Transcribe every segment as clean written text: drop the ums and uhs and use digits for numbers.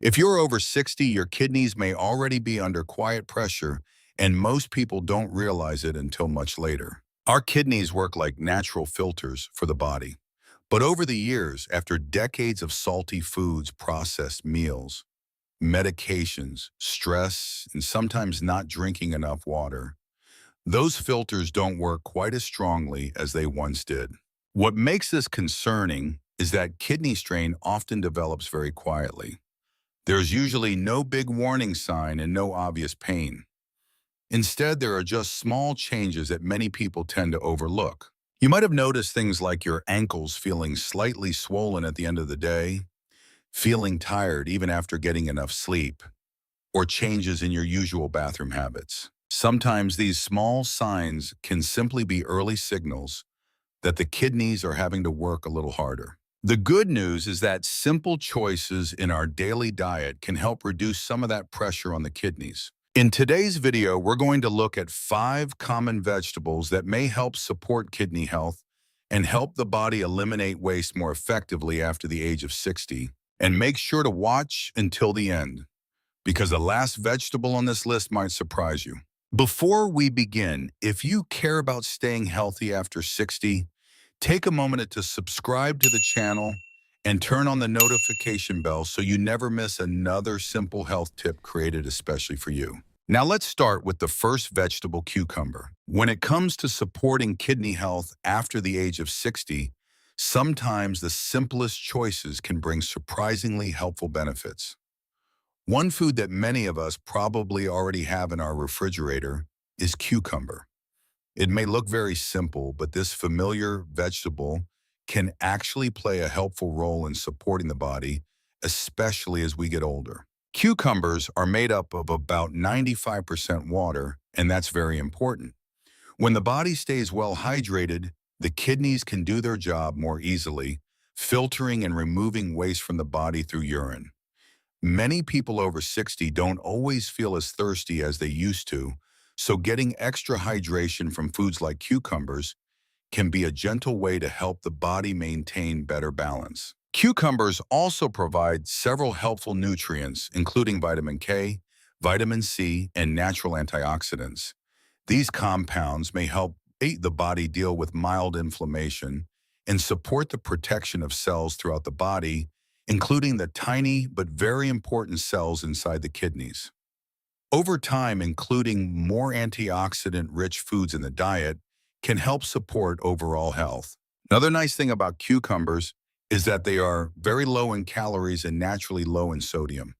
If you're over 60, your kidneys may already be under quiet pressure, and most people don't realize it until much later. Our kidneys work like natural filters for the body. But over the years, after decades of salty foods, processed meals, medications, stress, and sometimes not drinking enough water, those filters don't work quite as strongly as they once did. What makes this concerning is that kidney strain often develops very quietly. There's usually no big warning sign and no obvious pain. Instead, there are just small changes that many people tend to overlook. You might have noticed things like your ankles feeling slightly swollen at the end of the day, feeling tired even after getting enough sleep, or changes in your usual bathroom habits. Sometimes these small signs can simply be early signals that the kidneys are having to work a little harder. The good news is that simple choices in our daily diet can help reduce some of that pressure on the kidneys. In today's video, we're going to look at 5 common vegetables that may help support kidney health and help the body eliminate waste more effectively after the age of 60. And make sure to watch until the end, because the last vegetable on this list might surprise you. Before we begin, if you care about staying healthy after 60, take a moment to subscribe to the channel and turn on the notification bell so you never miss another simple health tip created especially for you. Now let's start with the first vegetable, cucumber. When it comes to supporting kidney health after the age of 60, sometimes the simplest choices can bring surprisingly helpful benefits. One food that many of us probably already have in our refrigerator is cucumber. It may look very simple, but this familiar vegetable can actually play a helpful role in supporting the body, especially as we get older. Cucumbers are made up of about 95% water, and that's very important. When the body stays well hydrated, the kidneys can do their job more easily, filtering and removing waste from the body through urine. Many people over 60 don't always feel as thirsty as they used to, so getting extra hydration from foods like cucumbers can be a gentle way to help the body maintain better balance. Cucumbers also provide several helpful nutrients, including vitamin K, vitamin C, and natural antioxidants. These compounds may help the body deal with mild inflammation and support the protection of cells throughout the body, including the tiny but very important cells inside the kidneys. Over time, including more antioxidant-rich foods in the diet can help support overall health. Another nice thing about cucumbers is that they are very low in calories and naturally low in sodium.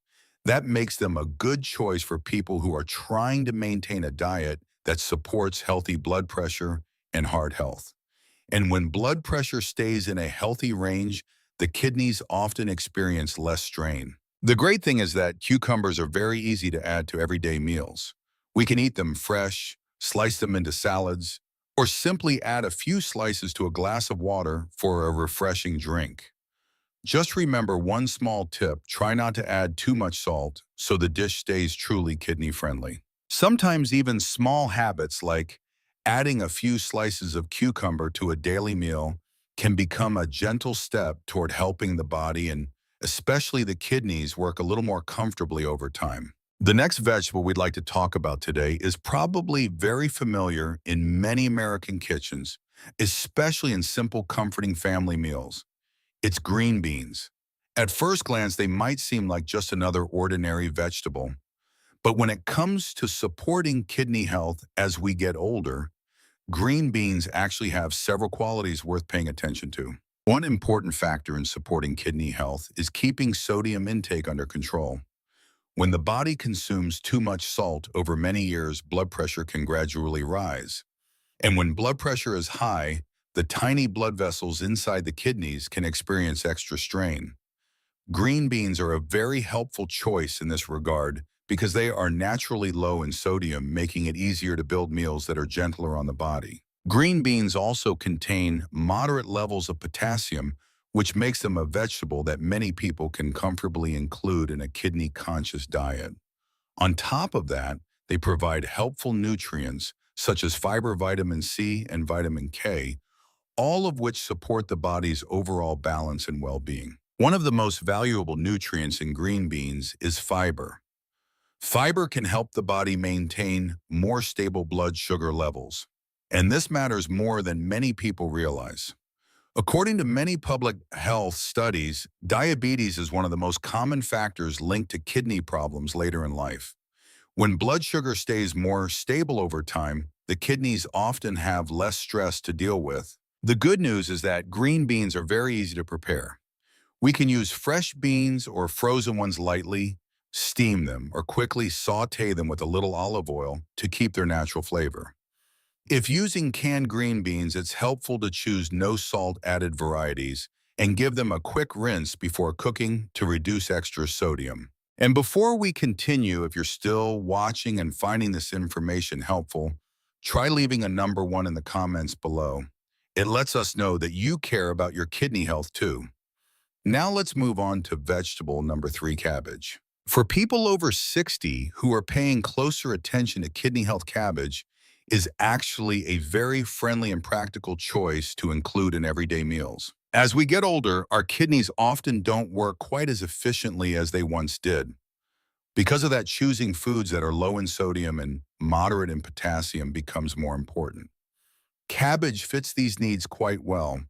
That makes them a good choice for people who are trying to maintain a diet that supports healthy blood pressure and heart health. And when blood pressure stays in a healthy range, the kidneys often experience less strain. The great thing is that cucumbers are very easy to add to everyday meals. We can eat them fresh, slice them into salads, or simply add a few slices to a glass of water for a refreshing drink. Just remember one small tip: try not to add too much salt so the dish stays truly kidney-friendly. Sometimes even small habits like adding a few slices of cucumber to a daily meal can become a gentle step toward helping the body and especially the kidneys work a little more comfortably over time. The next vegetable we'd like to talk about today is probably very familiar in many American kitchens, especially in simple, comforting family meals. It's green beans. At first glance, they might seem like just another ordinary vegetable, but when it comes to supporting kidney health as we get older, green beans actually have several qualities worth paying attention to. One important factor in supporting kidney health is keeping sodium intake under control. When the body consumes too much salt over many years, blood pressure can gradually rise. And when blood pressure is high, the tiny blood vessels inside the kidneys can experience extra strain. Green beans are a very helpful choice in this regard because they are naturally low in sodium, making it easier to build meals that are gentler on the body. Green beans also contain moderate levels of potassium, which makes them a vegetable that many people can comfortably include in a kidney-conscious diet. On top of that, they provide helpful nutrients such as fiber, vitamin C, and vitamin K, all of which support the body's overall balance and well-being. One of the most valuable nutrients in green beans is fiber. Fiber can help the body maintain more stable blood sugar levels. And this matters more than many people realize. According to many public health studies, diabetes is one of the most common factors linked to kidney problems later in life. When blood sugar stays more stable over time, the kidneys often have less stress to deal with. The good news is that green beans are very easy to prepare. We can use fresh beans or frozen ones lightly, steam them, or quickly saute them with a little olive oil to keep their natural flavor. If using canned green beans, it's helpful to choose no salt added varieties and give them a quick rinse before cooking to reduce extra sodium. And before we continue, if you're still watching and finding this information helpful, try leaving a number 1 in the comments below. It lets us know that you care about your kidney health too. Now let's move on to vegetable number 3, cabbage. For people over 60 who are paying closer attention to kidney health, cabbage is actually a very friendly and practical choice to include in everyday meals. As we get older, our kidneys often don't work quite as efficiently as they once did. Because of that, choosing foods that are low in sodium and moderate in potassium becomes more important. Cabbage fits these needs quite well.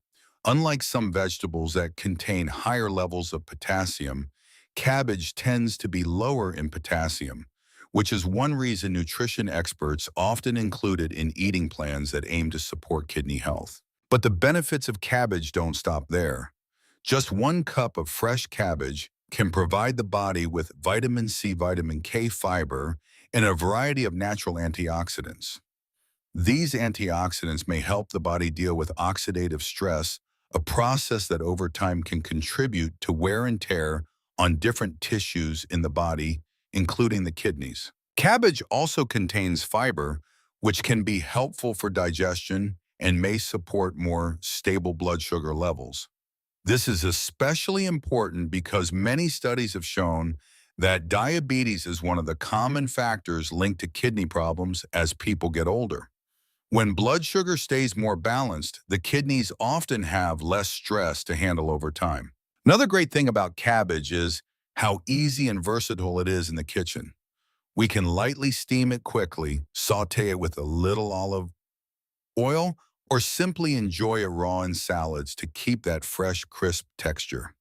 Unlike some vegetables that contain higher levels of potassium, cabbage tends to be lower in potassium, which is one reason nutrition experts often include it in eating plans that aim to support kidney health. But the benefits of cabbage don't stop there. Just 1 cup of fresh cabbage can provide the body with vitamin C, vitamin K, fiber, and a variety of natural antioxidants. These antioxidants may help the body deal with oxidative stress, a process that over time can contribute to wear and tear on different tissues in the body, including the kidneys. Cabbage also contains fiber, which can be helpful for digestion and may support more stable blood sugar levels. This is especially important because many studies have shown that diabetes is one of the common factors linked to kidney problems as people get older. When blood sugar stays more balanced, the kidneys often have less stress to handle over time. Another great thing about cabbage is how easy and versatile it is in the kitchen. We can lightly steam it quickly, saute it with a little olive oil, or simply enjoy it raw in salads to keep that fresh, crisp texture.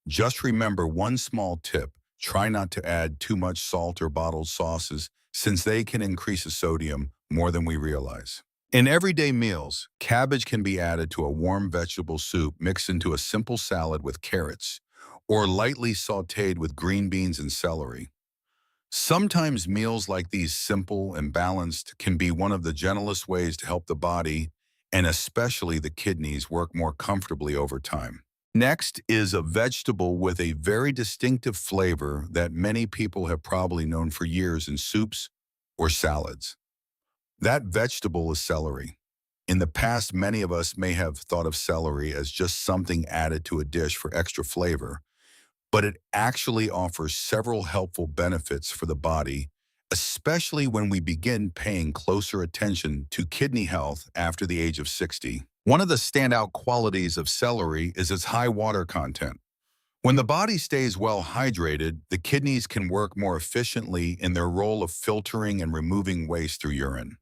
Just remember one small tip: try not to add too much salt or bottled sauces, since they can increase the sodium more than we realize. In everyday meals, cabbage can be added to a warm vegetable soup mixed into a simple salad with carrots, or lightly sauteed with green beans and celery. Sometimes meals like these, simple and balanced, can be one of the gentlest ways to help the body, and especially the kidneys, work more comfortably over time. Next is a vegetable with a very distinctive flavor that many people have probably known for years in soups or salads. That vegetable is celery. In the past, many of us may have thought of celery as just something added to a dish for extra flavor, but it actually offers several helpful benefits for the body, especially when we begin paying closer attention to kidney health after the age of 60. One of the standout qualities of celery is its high water content. When the body stays well hydrated, the kidneys can work more efficiently in their role of filtering and removing waste through urine.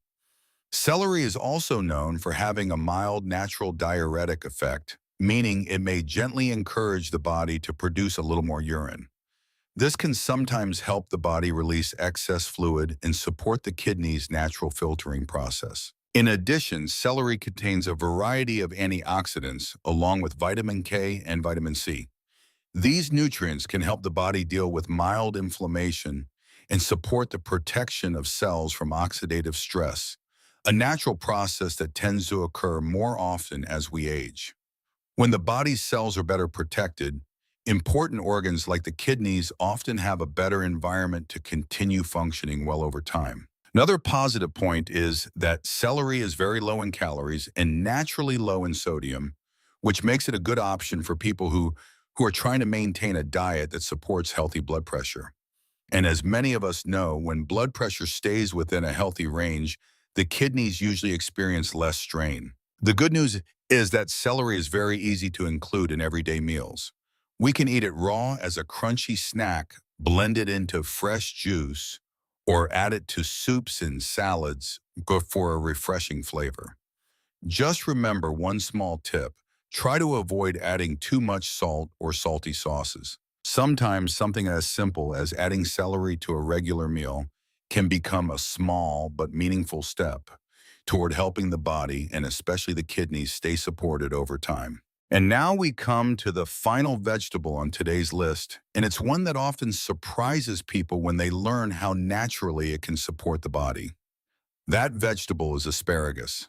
Celery is also known for having a mild natural diuretic effect, meaning it may gently encourage the body to produce a little more urine. This can sometimes help the body release excess fluid and support the kidney's natural filtering process. In addition, celery contains a variety of antioxidants along with vitamin K and vitamin C. These nutrients can help the body deal with mild inflammation and support the protection of cells from oxidative stress, a natural process that tends to occur more often as we age. When the body's cells are better protected, important organs like the kidneys often have a better environment to continue functioning well over time. Another positive point is that celery is very low in calories and naturally low in sodium, which makes it a good option for people who are trying to maintain a diet that supports healthy blood pressure. And as many of us know, when blood pressure stays within a healthy range, the kidneys usually experience less strain. The good news is that celery is very easy to include in everyday meals. We can eat it raw as a crunchy snack, blend it into fresh juice, or add it to soups and salads for a refreshing flavor. Just remember one small tip. Try to avoid adding too much salt or salty sauces. Sometimes something as simple as adding celery to a regular meal can become a small but meaningful step toward helping the body and especially the kidneys stay supported over time. And now we come to the final vegetable on today's list, and it's one that often surprises people when they learn how naturally it can support the body. That vegetable is asparagus.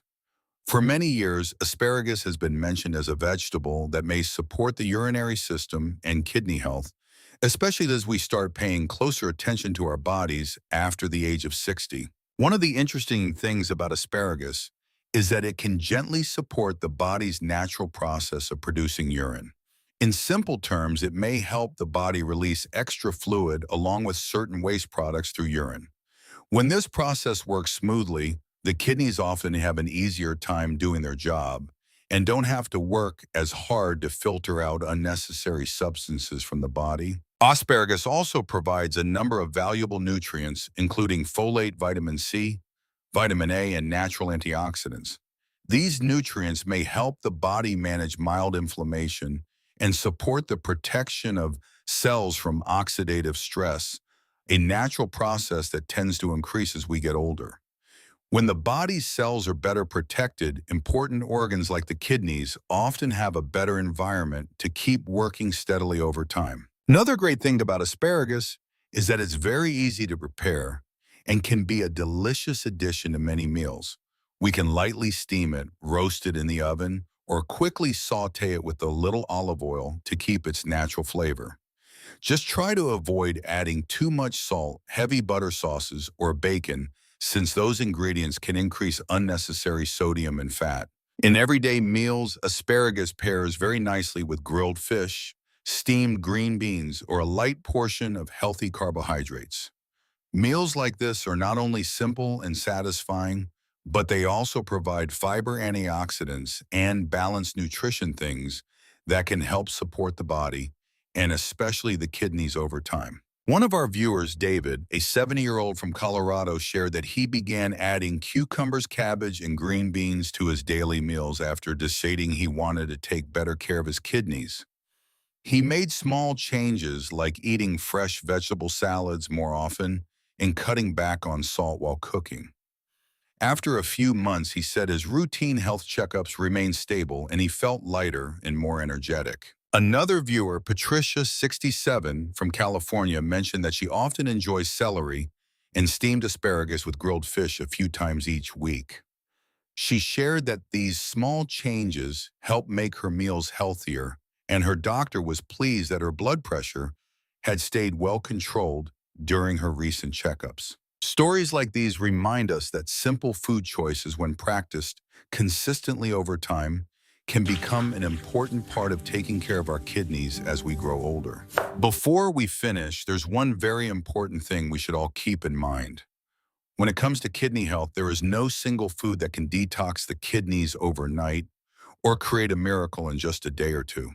For many years, asparagus has been mentioned as a vegetable that may support the urinary system and kidney health, especially as we start paying closer attention to our bodies after the age of 60. One of the interesting things about asparagus is that it can gently support the body's natural process of producing urine. In simple terms, it may help the body release extra fluid along with certain waste products through urine. When this process works smoothly, the kidneys often have an easier time doing their job and don't have to work as hard to filter out unnecessary substances from the body. Asparagus also provides a number of valuable nutrients, including folate, vitamin C, vitamin A, and natural antioxidants. These nutrients may help the body manage mild inflammation and support the protection of cells from oxidative stress, a natural process that tends to increase as we get older. When the body's cells are better protected, important organs like the kidneys often have a better environment to keep working steadily over time. Another great thing about asparagus is that it's very easy to prepare and can be a delicious addition to many meals. We can lightly steam it, roast it in the oven, or quickly saute it with a little olive oil to keep its natural flavor. Just try to avoid adding too much salt, heavy butter sauces, or bacon, since those ingredients can increase unnecessary sodium and fat. In everyday meals, asparagus pairs very nicely with grilled fish, steamed green beans, or a light portion of healthy carbohydrates. Meals like this are not only simple and satisfying, but they also provide fiber, antioxidants, and balanced nutrition things that can help support the body and especially the kidneys over time. One of our viewers, David, a 70-year-old from Colorado, shared that he began adding cucumbers, cabbage, and green beans to his daily meals after deciding he wanted to take better care of his kidneys. He made small changes like eating fresh vegetable salads more often and cutting back on salt while cooking. After a few months, he said his routine health checkups remained stable and he felt lighter and more energetic. Another viewer, Patricia, 67, from California, mentioned that she often enjoys celery and steamed asparagus with grilled fish a few times each week. She shared that these small changes help make her meals healthier, and her doctor was pleased that her blood pressure had stayed well controlled during her recent checkups. Stories like these remind us that simple food choices, when practiced consistently over time, can become an important part of taking care of our kidneys as we grow older. Before we finish, there's one very important thing we should all keep in mind. When it comes to kidney health, there is no single food that can detox the kidneys overnight or create a miracle in just a day or two.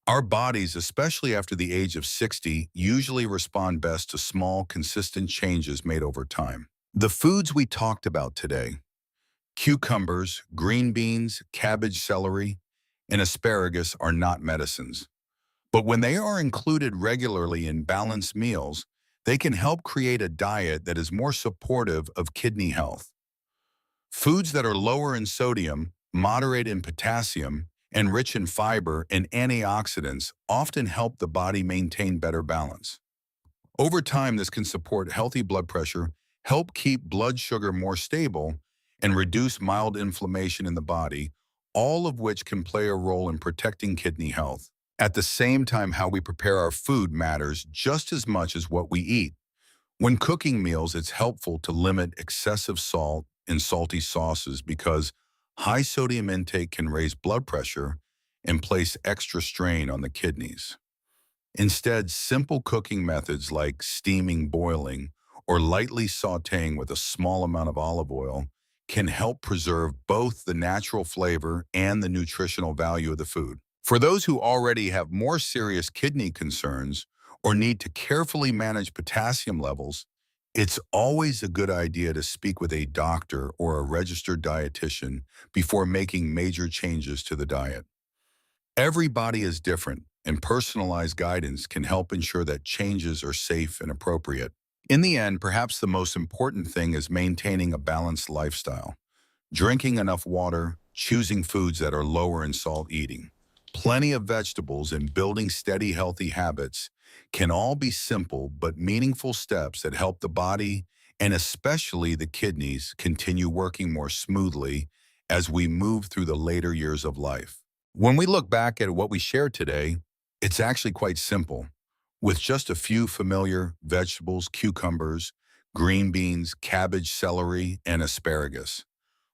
Our bodies, especially after the age of 60, usually respond best to small, consistent changes made over time. The foods we talked about today, cucumbers, green beans, cabbage, celery, and asparagus, are not medicines. But when they are included regularly in balanced meals, they can help create a diet that is more supportive of kidney health. Foods that are lower in sodium, moderate in potassium, and rich in fiber and antioxidants often help the body maintain better balance. Over time, this can support healthy blood pressure, help keep blood sugar more stable, and reduce mild inflammation in the body, all of which can play a role in protecting kidney health. At the same time, how we prepare our food matters just as much as what we eat. When cooking meals, it's helpful to limit excessive salt and salty sauces because high sodium intake can raise blood pressure and place extra strain on the kidneys. Instead, simple cooking methods like steaming, boiling, or lightly sautéing with a small amount of olive oil can help preserve both the natural flavor and the nutritional value of the food. For those who already have more serious kidney concerns or need to carefully manage potassium levels, it's always a good idea to speak with a doctor or a registered dietitian before making major changes to the diet. Every body is different, and personalized guidance can help ensure that changes are safe and appropriate. In the end, perhaps the most important thing is maintaining a balanced lifestyle. Drinking enough water, choosing foods that are lower in salt, eating plenty of vegetables, and building steady, healthy habits can all be simple but meaningful steps that help the body and especially the kidneys continue working more smoothly as we move through the later years of life. When we look back at what we shared today, it's actually quite simple. With just a few familiar vegetables, cucumbers, green beans, cabbage, celery, and asparagus,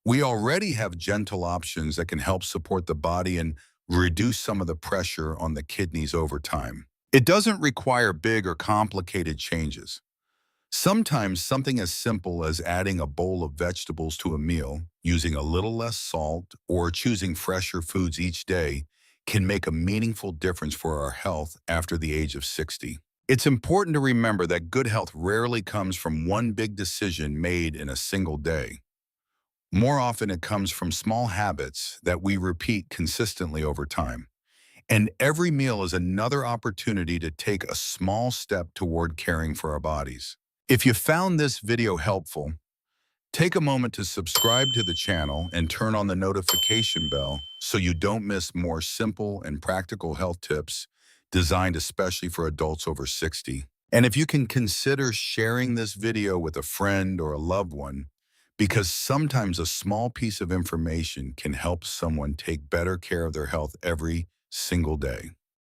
we already have gentle options that can help support the body and reduce some of the pressure on the kidneys over time. It doesn't require big or complicated changes. Sometimes something as simple as adding a bowl of vegetables to a meal, using a little less salt, or choosing fresher foods each day can make a meaningful difference for our health after the age of 60. It's important to remember that good health rarely comes from one big decision made in a single day. More often, it comes from small habits that we repeat consistently over time. And every meal is another opportunity to take a small step toward caring for our bodies. If you found this video helpful, take a moment to subscribe to the channel and turn on the notification bell so you don't miss more simple and practical health tips designed especially for adults over 60. And if you can consider sharing this video with a friend or a loved one, because sometimes a small piece of information can help someone take better care of their health every single day.